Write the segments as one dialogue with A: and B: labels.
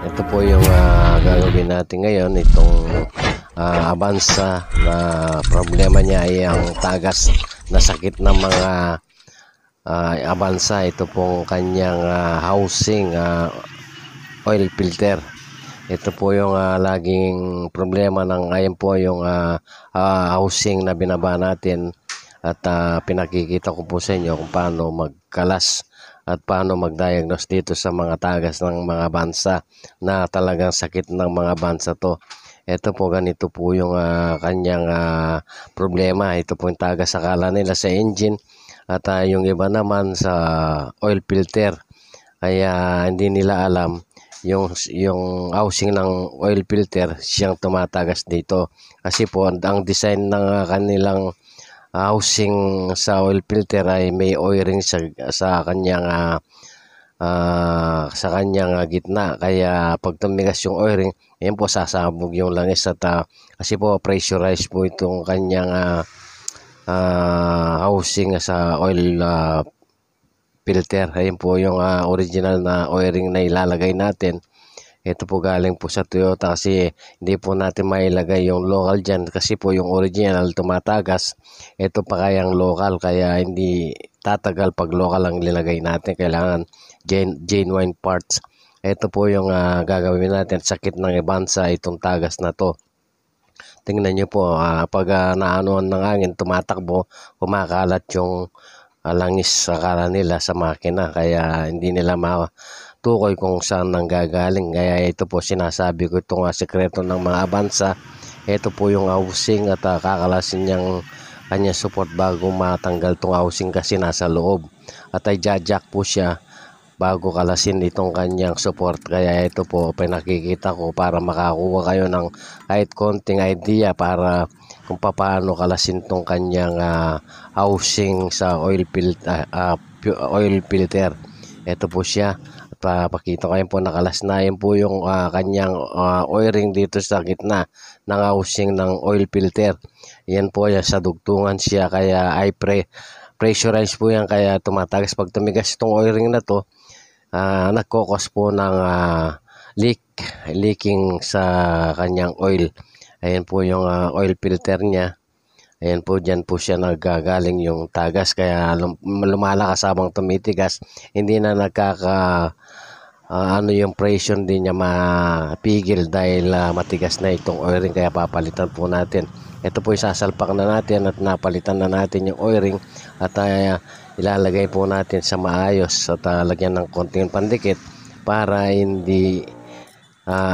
A: Ito po yung gagawin natin ngayon. Itong Avanza na problema niya ay ang tagas na sakit ng mga Avanza. Ito pong kanyang housing oil filter. Ito po yung laging problema ng ayan po yung housing na binaba natin. At pinakikita ko po sa inyo kung paano magkalas at paano mag-diagnose dito sa mga tagas ng mga bansa na talagang sakit ng mga bansa to. Ito po, ganito po yung kanyang problema. Ito po yung tagas, akala nila sa engine at yung iba naman sa oil filter. Kaya hindi nila alam yung housing ng oil filter siyang tumatagas dito. Kasi po ang design ng kanilang housing sa oil filter ay may o-ring sa kanyang gitna. Kaya pag tumigas yung o-ring, yan po sasabog yung langis at kasi po pressurized po itong kanyang housing sa oil filter. Ayun po yung original na o-ring na ilalagay natin. Ito po galing po sa Toyota kasi hindi po natin mailagay yung local dyan kasi po yung original tumatagas. Ito pa kayang local kaya hindi tatagal pag local ang nilagay natin. Kailangan genuine parts. Ito po yung gagawin natin. Sakit ng Avanza itong tagas na to. Tingnan nyo po pag naanuhan ng hangin tumatakbo, kumakalat yung langis sa akala nila sa makina kaya hindi nila tukoy kung saan nanggagaling. Kaya ito po sinasabi ko itong sekreto ng mga Avanza. Ito po yung housing at kakalasin niyang kanyang support bago matanggal itong housing kasi nasa loob. At ay jajack po siya bago kalasin itong kanyang support. Kaya ito po pinakikita ko para makakuha kayo ng kahit konting idea para kung paano kalasin itong kanyang housing sa oil filter. Ito po siya. Papakita ko, po nakalas na. Yan po yung kanyang o-ring dito sa gitna ng housing ng oil filter. Yan po yan, sa dugtungan siya kaya ay pressurized po yan kaya tumatagas. Pag tumigas itong o-ring na to, nagkokos po ng leaking sa kanyang oil. Ayan po yung oil filter niya. Ayan po, dyan po siya nagagaling yung tagas. Kaya lumalakas habang tumitigas. Hindi na yung pressure din niya mapigil dahil matigas na itong o-ring. Kaya papalitan po natin. Ito po isasalpak na natin at napalitan na natin yung o-ring. At ilalagay po natin sa maayos at lagyan ng konting pandikit para hindi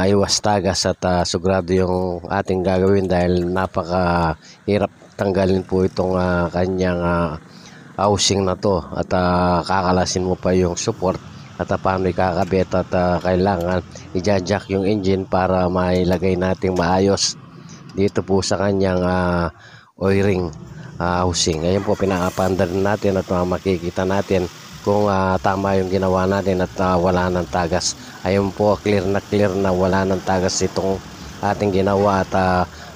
A: iwas tagas at sigurado yung ating gagawin dahil napakahirap tanggalin po itong kanyang housing na to at kakalasin mo pa yung support at paano ikakabit at kailangan i-jack yung engine para mailagay nating maayos dito po sa kanyang o-ring housing. Ngayon po pinakapandar natin at makikita natin kung tama yung ginawa natin at wala ng tagas. Ayun po, clear na wala ng tagas itong ating ginawa at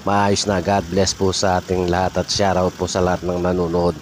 A: maayos na. God bless po sa ating lahat at shoutout po sa lahat ng nanonood.